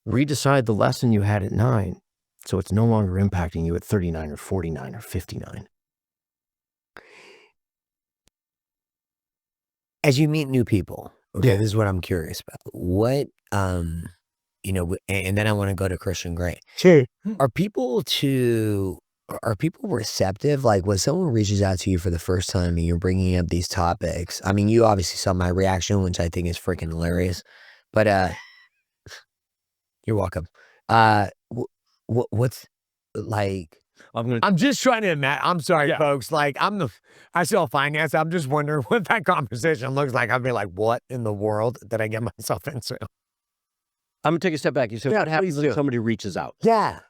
redecide the lesson you had at 9. So it's no longer impacting you at 39 or 49 or 59.
As you meet new people, Okay, this is what I'm curious about. What, and then I want to go to Christian Grey.
Sure.
Are people receptive? Like when someone reaches out to you for the first time and you're bringing up these topics, I mean, you obviously saw my reaction, which I think is freaking hilarious, but, you're welcome. What's like, I'm just trying to imagine. I'm sorry, folks. Like, I sell finance. I'm just wondering what that conversation looks like. I'd be like, what in the world did I get myself into?
I'm going to take a step back. You said, what happens when somebody reaches out?
Yeah.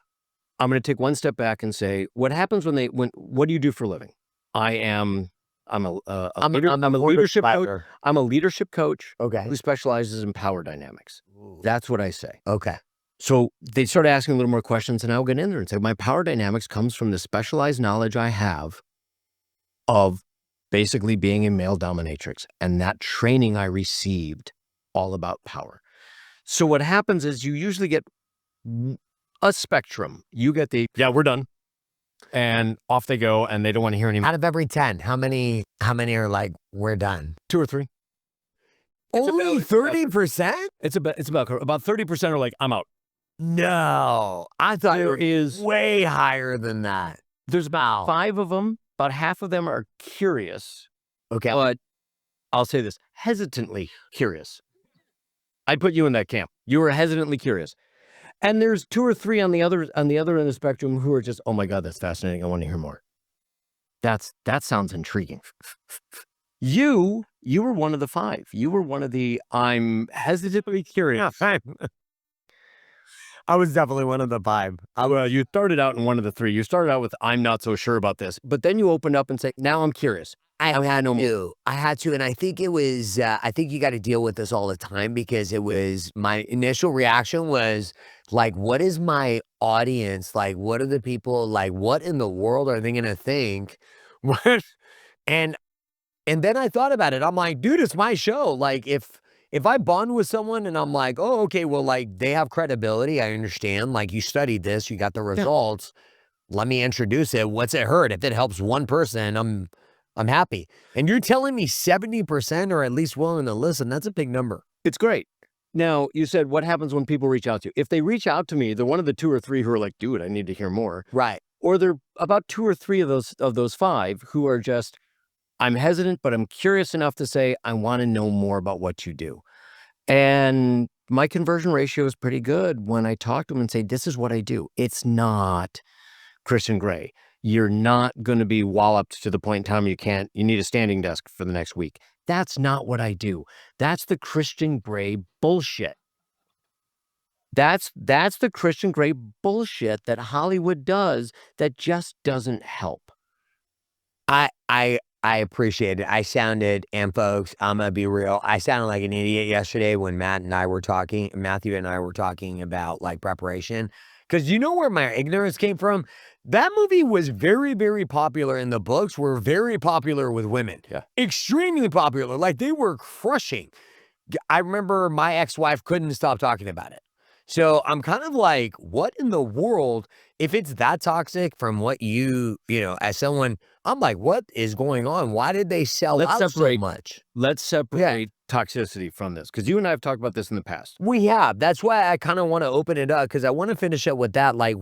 I'm going to take one step back and say, what happens what do you do for a living? I'm a leadership coach. I'm a leadership coach who specializes in power dynamics.
Ooh.
That's what I say.
Okay.
So they start asking a little more questions, and I'll get in there and say, my power dynamics comes from the specialized knowledge I have of basically being a male dominatrix and that training I received all about power. So what happens is you usually get a spectrum. You get we're done. And off they go, and they don't want to hear anymore.
Out of every 10, how many are like, we're done?
2 or 3.
Only 30%?
It's about 30% are like, I'm out.
No, I thought
There
it
is
was way higher than that.
There's about 5 of them. About half of them are curious.
Okay.
But I'll say this, hesitantly curious. I'd put you in that camp. You were hesitantly curious. And there's 2 or 3 on the other end of the spectrum who are just, oh my God, that's fascinating. I want to hear more. That sounds intriguing. You were one of the 5. You were one of the, I'm hesitantly curious.
I was definitely one of the 5.
Well, you started out in one of the 3. You started out with, I'm not so sure about this. But then you opened up and say, now I'm curious.
I had to, and I think it was, I think you got to deal with this all the time because it was, my initial reaction was like, what is my audience? Like, what are the people, like, what in the world are they going to think? and then I thought about it. I'm like, dude, it's my show. Like, if I bond with someone and I'm like, oh, okay, well, like, they have credibility. I understand. Like, you studied this, you got the results. Yeah. Let me introduce it. What's it hurt? If it helps one person, I'm happy. And you're telling me 70% are at least willing to listen. That's a big number.
It's great. Now, you said, what happens when people reach out to you? If they reach out to me, they're one of the 2 or 3 who are like, dude, I need to hear more.
Right.
Or they're about 2 or 3 of those 5 who are just, I'm hesitant, but I'm curious enough to say, I want to know more about what you do. And my conversion ratio is pretty good when I talk to them and say, this is what I do. It's not Christian Grey. You're not going to be walloped to the point in time you need a standing desk for the next week. That's not what I do. That's the Christian Grey bullshit. That's the Christian Grey bullshit that Hollywood does that just doesn't help.
I appreciate it. I sounded, and folks, I'm gonna be real, I sounded like an idiot yesterday when Matthew and I were talking about like preparation. Because you know where my ignorance came from? That movie was very, very popular, and the books were very popular with women.
Yeah.
Extremely popular. Like, they were crushing. I remember my ex-wife couldn't stop talking about it. So I'm kind of like, what in the world, if it's that toxic from what as someone, I'm like, what is going on? Why did they sell out so much?
Let's separate toxicity from this, because you and I have talked about this in the past.
We have. That's why I kind of want to open it up, because I want to finish up with that. Like,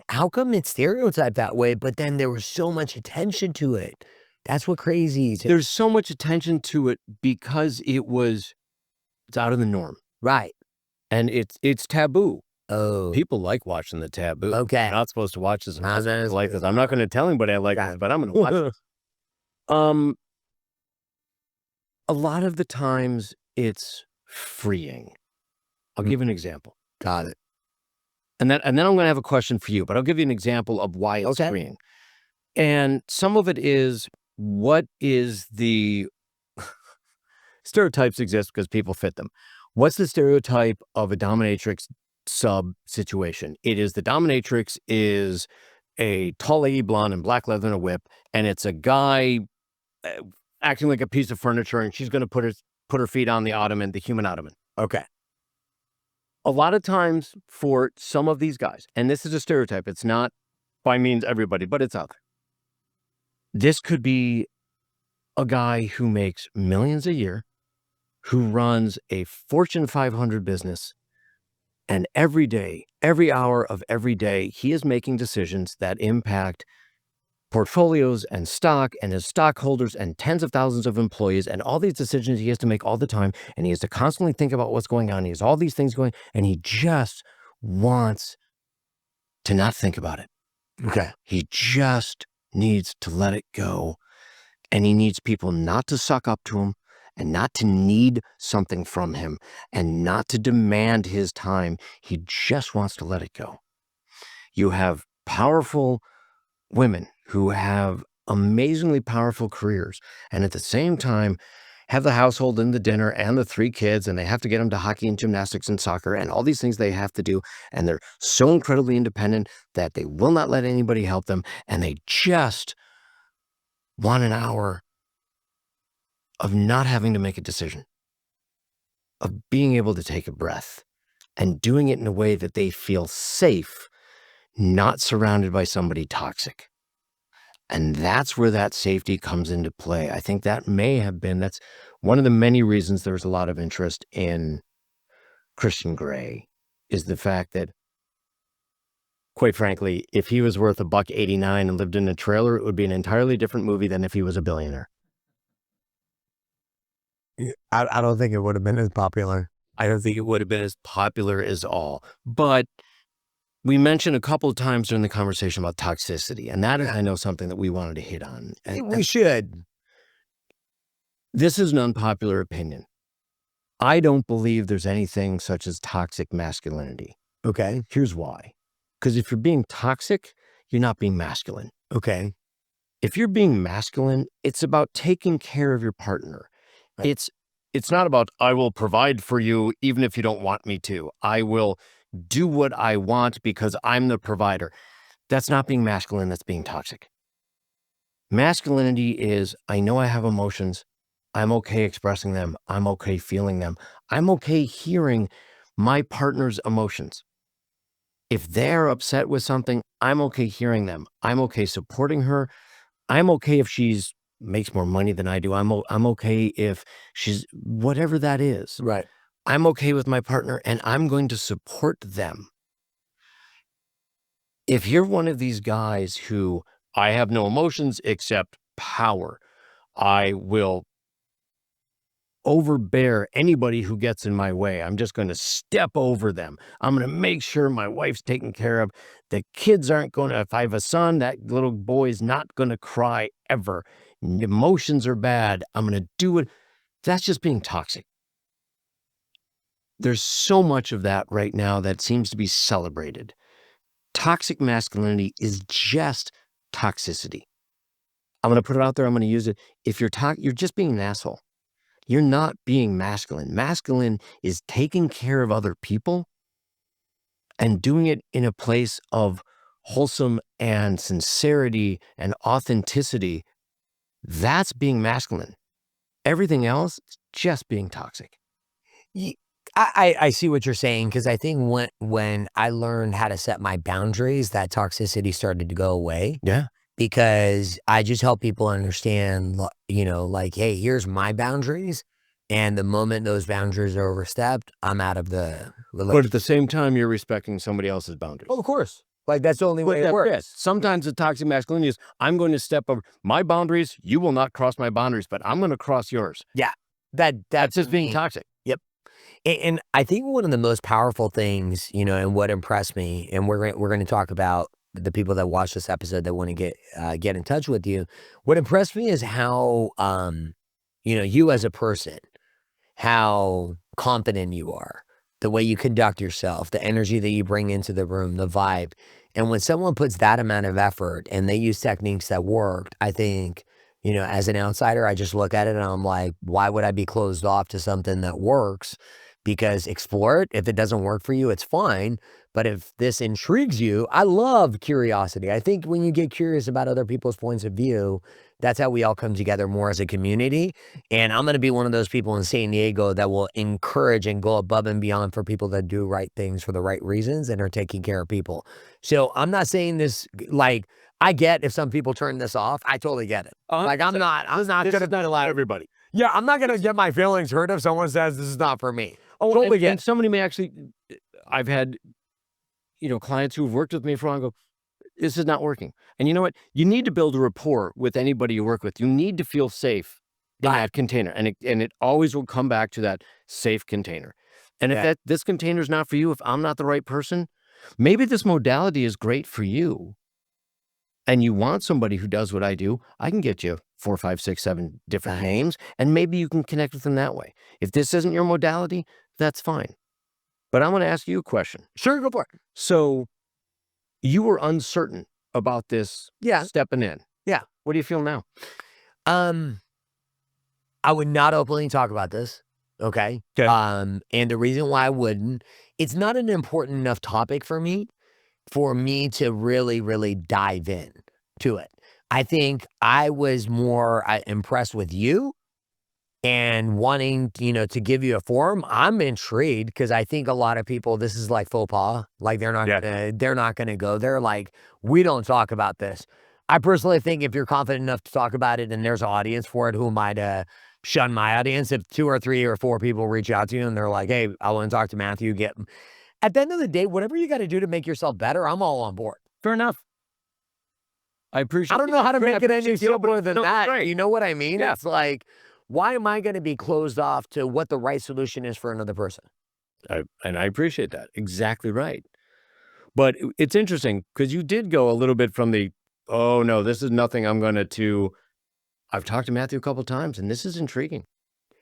how come it's stereotyped that way, but then there was so much attention to it? That's what crazy is.
There's so much attention to it because it's out of the norm.
Right.
And it's taboo.
Oh.
People like watching the taboo.
Okay.
You're not supposed to watch this. Like this. I'm not going to tell anybody I like this, but I'm going to watch it. A lot of the times it's freeing. I'll give you an example.
Got it.
And then I'm going to have a question for you, but I'll give you an example of why it's freeing. And some of it is, what is the stereotypes exist because people fit them. What's the stereotype of a dominatrix sub situation? It is the dominatrix is a tall lady, blonde and black leather and a whip, and it's a guy acting like a piece of furniture, and she's going to put her feet on the ottoman, the human ottoman.
Okay.
A lot of times for some of these guys, and this is a stereotype, it's not by means everybody, but it's out there. This could be a guy who makes millions a year, who runs a Fortune 500 business, and every day, every hour of every day, he is making decisions that impact portfolios and stock and his stockholders and tens of thousands of employees, and all these decisions he has to make all the time, and he has to constantly think about what's going on. He has all these things going, and he just wants to not think about it.
Okay.
He just needs to let it go, and he needs people not to suck up to him and not to need something from him and not to demand his time. He just wants to let it go. You have powerful women who have amazingly powerful careers and at the same time have the household and the dinner and the 3 kids, and they have to get them to hockey and gymnastics and soccer and all these things they have to do. And they're so incredibly independent that they will not let anybody help them. And they just want an hour of not having to make a decision, of being able to take a breath and doing it in a way that they feel safe, not surrounded by somebody toxic. And that's where that safety comes into play. I think that may have been, that's one of the many reasons there's a lot of interest in Christian Grey, is the fact that, quite frankly, if he was worth $1.89 and lived in a trailer, it would be an entirely different movie than if he was a billionaire.
I don't think it would have been as popular.
I don't think it would have been as popular as all. But we mentioned a couple of times during the conversation about toxicity, and that is, I know, something that we wanted to hit on.
We should.
This is an unpopular opinion. I don't believe there's anything such as toxic masculinity.
Okay.
Here's why. Because if you're being toxic, you're not being masculine.
Okay.
If you're being masculine, it's about taking care of your partner.
Right.
It's not about, I will provide for you even if you don't want me to. I will do what I want because I'm the provider. That's not being masculine, that's being toxic. Masculinity is, I know I have emotions. I'm okay expressing them. I'm okay feeling them. I'm okay hearing my partner's emotions. If they're upset with something, I'm okay hearing them. I'm okay supporting her. I'm okay if she's makes more money than I do. I'm okay if she's whatever that is.
Right.
I'm okay with my partner and I'm going to support them. If you're one of these guys who, I have no emotions except power, I will overbear anybody who gets in my way. I'm just going to step over them. I'm going to make sure my wife's taken care of. The kids aren't going to, if I have a son, that little boy is not going to cry ever. Emotions are bad. I'm going to do it. That's just being toxic. There's so much of that right now that seems to be celebrated. Toxic masculinity is just toxicity. I'm going to put it out there. I'm going to use it. If you're just being an asshole. You're not being masculine. Masculine is taking care of other people and doing it in a place of wholesome and sincerity and authenticity. That's being masculine. Everything else is just being toxic.
I see what you're saying, because I think when I learned how to set my boundaries, that toxicity started to go away.
Yeah.
Because I just help people understand, like, hey, here's my boundaries. And the moment those boundaries are overstepped, I'm out of the relationship.
But at the same time, you're respecting somebody else's boundaries.
Oh, of course. Like, that's the only way it works.
Sometimes the toxic masculinity is, I'm going to step over my boundaries. You will not cross my boundaries, but I'm going to cross yours.
Yeah.
That's just being toxic.
Yep. And I think one of the most powerful things, and what impressed me, and we're going to talk about the people that watch this episode that want to get in touch with you. What impressed me is how, you as a person, how confident you are, the way you conduct yourself, the energy that you bring into the room, the vibe. And when someone puts that amount of effort and they use techniques that worked, I think, as an outsider, I just look at it and I'm like, why would I be closed off to something that works? Because explore it. If it doesn't work for you, it's fine. But if this intrigues you, I love curiosity. I think when you get curious about other people's points of view, that's how we all come together more as a community. And I'm going to be one of those people in San Diego that will encourage and go above and beyond for people that do right things for the right reasons and are taking care of people. So I'm not saying this, like, I get if some people turn this off. I totally get it. Like, I'm not going to
not allow everybody.
Yeah, I'm not gonna get my feelings hurt if someone says this is not for me.
Oh,
Totally
and,
get
and somebody may actually, I've had, clients who've worked with me for a while and go, this is not working. And you know what? You need to build a rapport with anybody you work with. You need to feel safe in
Right.
that container. And it always will come back to that safe container. And if
Yeah.
this container is not for you, if I'm not the right person, maybe this modality is great for you. And you want somebody who does what I do, I can get you 4, 5, 6, 7 different names, and maybe you can connect with them that way. If this isn't your modality, that's fine. But I'm going to ask you a question.
Sure, go for it.
So you were uncertain about this
Yeah.
stepping in.
Yeah.
What do you feel now?
I would not openly talk about this. Okay.
Okay.
And the reason why I wouldn't, it's not an important enough topic for me to really, really dive in to it. I think I was more impressed with you and wanting, to give you a forum. I'm intrigued because I think a lot of people, this is like faux pas. Like they're not gonna go there. Like, we don't talk about this. I personally think if you're confident enough to talk about it and there's an audience for it, who am I to shun my audience? If 2 or 3 or 4 people reach out to you and they're like, hey, I want to talk to Matthew, at the end of the day, whatever you got to do to make yourself better, I'm all on board.
Fair enough. I appreciate
I don't know how to make it any simpler than that.
Right.
You know what I mean?
Yeah.
It's like, why am I going to be closed off to what the right solution is for another person?
And I appreciate that. Exactly right. But it's interesting because you did go a little bit from the, oh no, this is nothing I'm going to, I've talked to Matthew a couple of times and this is intriguing.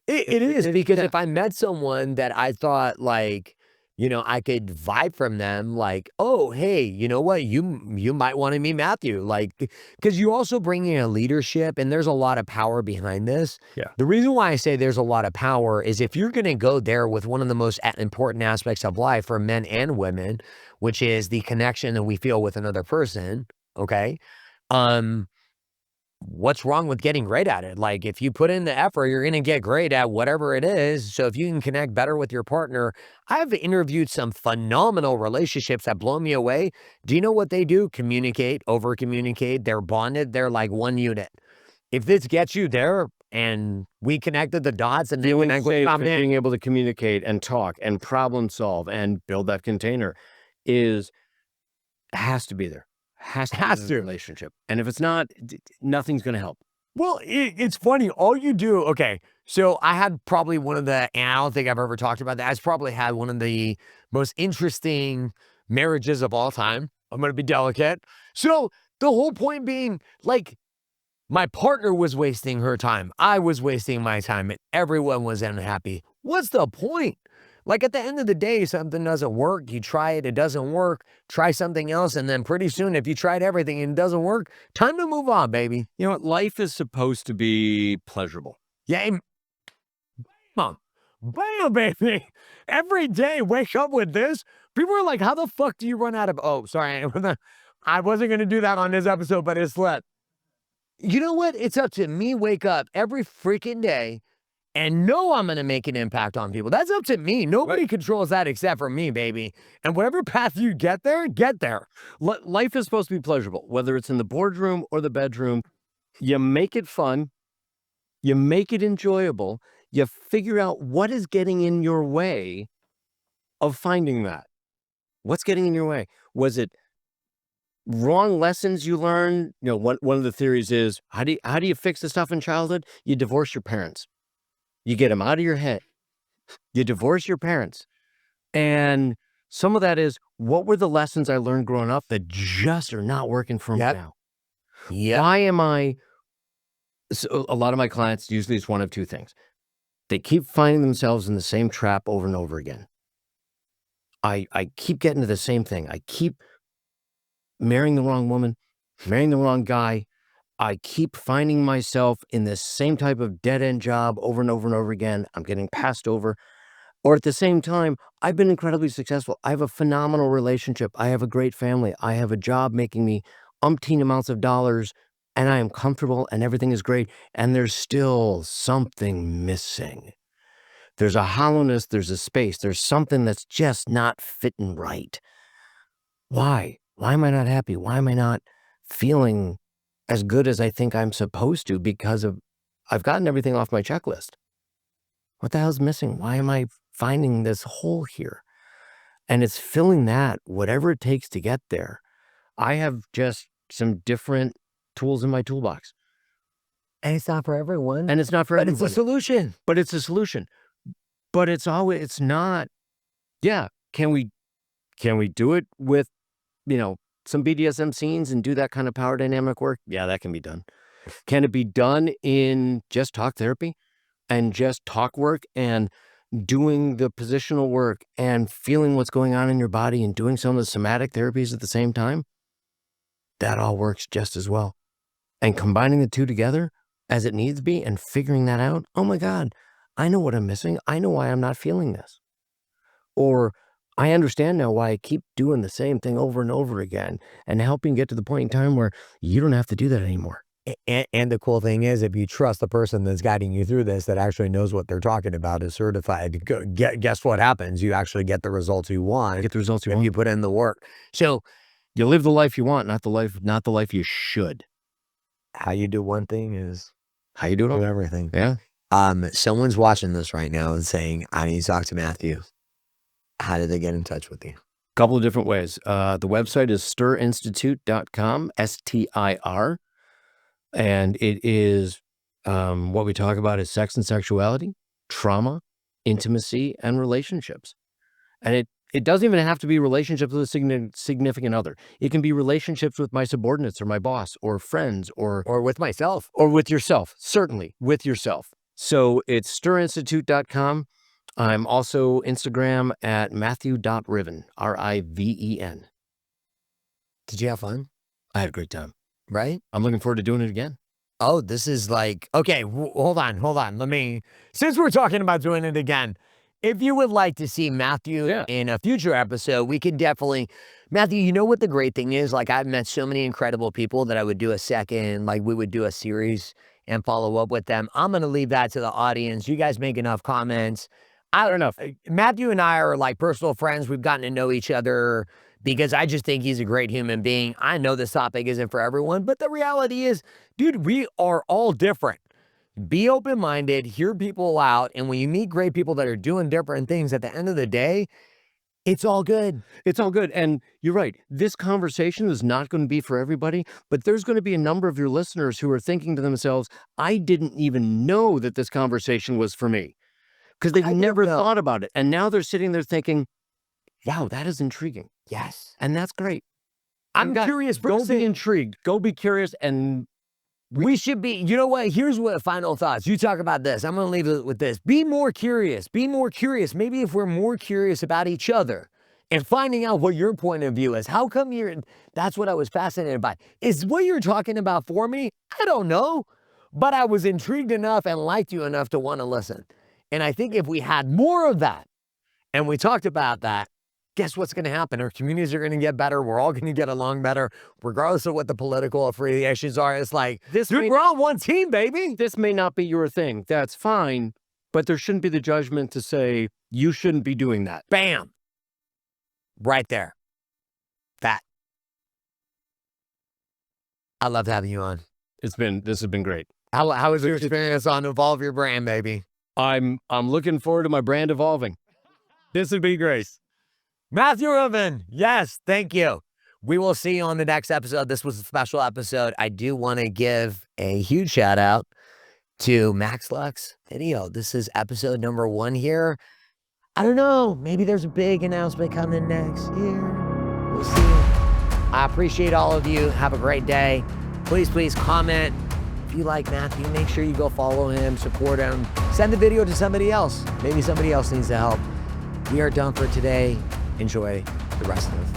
It is because if I met someone that I thought like, I could vibe from them, like, oh, hey, you know what? You might want to meet Matthew, like, because you also bring in a leadership and there's a lot of power behind this.
Yeah.
The reason why I say there's a lot of power is if you're going to go there with one of the most important aspects of life for men and women, which is the connection that we feel with another person. Okay. What's wrong with getting great at it? Like, if you put in the effort, you're going to get great at whatever it is. So if you can connect better with your partner, I've interviewed some phenomenal relationships that blow me away. Do you know what they do? Communicate, over communicate. They're bonded. They're like one unit. If this gets you there and we connected the dots and
Feeling safe and being able to communicate and talk and problem solve and build that container has to be there. Has to relationship. And if it's not, nothing's going to help.
Well, it's funny. All you do, okay. So I had probably one of the, and I don't think I've ever talked about that. I've probably had one of the most interesting marriages of all time. I'm going to be delicate. So the whole point being, like, my partner was wasting her time. I was wasting my time and everyone was unhappy. What's the point? Like, at the end of the day, something doesn't work. You try it, it doesn't work. Try something else. And then pretty soon, if you tried everything and it doesn't work, time to move on, baby.
You know what? Life is supposed to be pleasurable.
Yeah. Bam, bam, baby. Every day, wake up with this. People are like, how the fuck do you run out of, oh, sorry. I wasn't going to do that on this episode, but it slipped. You know what? It's up to me. Wake up every freaking day and know I'm going to make an impact on people. That's up to me. Nobody controls that except for me, baby. And whatever path you get there, get there.
Life is supposed to be pleasurable, whether it's in the boardroom or the bedroom. You make it fun. You make it enjoyable. You figure out what is getting in your way of finding that. What's getting in your way? Was it wrong lessons you learned? One of the theories is, how do you fix the stuff in childhood? You divorce your parents. You get them out of your head. You divorce your parents. And some of that is, what were the lessons I learned growing up that just are not working for me now?
Yeah.
Why am I... So a lot of my clients, usually it's one of two things. They keep finding themselves in the same trap over and over again. I keep getting to the same thing. I keep marrying the wrong woman, marrying the wrong guy. I keep finding myself in this same type of dead-end job over and over and over again. I'm getting passed over. Or at the same time, I've been incredibly successful. I have a phenomenal relationship. I have a great family. I have a job making me umpteen amounts of dollars, and I am comfortable and everything is great. And there's still something missing. There's a hollowness, there's a space, there's something that's just not fitting right. Why? Why am I not happy? Why am I not feeling as good as I think I'm supposed to because of I've gotten everything off my checklist. What the hell's missing? Why am I finding this hole here? And it's filling that, whatever it takes to get there. I have just some different tools in my toolbox.
And it's not for everyone.
And it's not for
but
everybody.
it's a solution.
But it's a solution. But it's not, yeah. Can we do it with, some BDSM scenes and do that kind of power dynamic work? Yeah, that can be done. Can it be done in just talk therapy and just talk work and doing the positional work and feeling what's going on in your body and doing some of the somatic therapies at the same time? That all works just as well. And combining the two together as it needs to be and figuring that out, oh my God, I know what I'm missing. I know why I'm not feeling this. Or I understand now why I keep doing the same thing over and over again, and helping get to the point in time where you don't have to do that anymore.
And the cool thing is, if you trust the person that's guiding you through this, that actually knows what they're talking about, is certified, guess what happens? You actually get the results you want.
Get the results you
if
want.
you put in the work. So
you live the life you want, not the life you should.
How you do one thing is
how you do it all.
Everything.
Yeah.
Someone's watching this right now and saying, I need to talk to Matthew. How did they get in touch with you?
Couple of different ways. The website is stirinstitute.com, STIR. And it is, what we talk about is sex and sexuality, trauma, intimacy, and relationships. And it doesn't even have to be relationships with a significant other. It can be relationships with my subordinates or my boss or friends or
with myself.
Or with yourself, certainly with yourself. So it's stirinstitute.com. I'm also Instagram at Matthew.Riven, Riven.
Did you have fun?
I had a great time.
Right?
I'm looking forward to doing it again.
Oh, this is like, okay, hold on. Since we're talking about doing it again, if you would like to see Matthew in a future episode, we could definitely, Matthew, you know what the great thing is? Like, I've met so many incredible people that I would do a second, like we would do a series and follow up with them. I'm going to leave that to the audience. You guys make enough comments. I don't know. Matthew and I are like personal friends. We've gotten to know each other because I just think he's a great human being. I know this topic isn't for everyone, but the reality is, dude, we are all different. Be open-minded, hear people out, and when you meet great people that are doing different things, at the end of the day, it's all good.
It's all good. And you're right. This conversation is not going to be for everybody, but there's going to be a number of your listeners who are thinking to themselves, I didn't even know that this conversation was for me, because they've never thought about it. And now they're sitting there thinking, wow, that is intriguing.
Yes.
And that's great.
I'm curious.
Go be intrigued. Go be curious. And
we should be, you know what? Here's what final thoughts. You talk about this. I'm going to leave it with this. Be more curious. Be more curious. Maybe if we're more curious about each other and finding out what your point of view is. How come that's what I was fascinated by. Is what you're talking about for me? I don't know. But I was intrigued enough and liked you enough to want to listen. And I think if we had more of that and we talked about that, guess what's going to happen? Our communities are going to get better. We're all going to get along better, regardless of what the political affiliations are. It's like, we're on one team, baby.
This may not be your thing. That's fine. But there shouldn't be the judgment to say, you shouldn't be doing that.
Bam. Right there. That. I loved having you on.
This has been great.
How was your experience on Evolve Your Brand, baby?
I'm looking forward to my brand evolving. This would be great.
Matthew Riven, yes, thank you. We will see you on the next episode. This was a special episode. I do want to give a huge shout out to Max Lux Video. This is episode number 1 here. I don't know, maybe there's a big announcement coming next year. We'll see. I appreciate all of you. Have a great day. Please comment. If you like Matthew, make sure you go follow him, support him. Send the video to somebody else. Maybe somebody else needs the help. We are done for today. Enjoy the rest of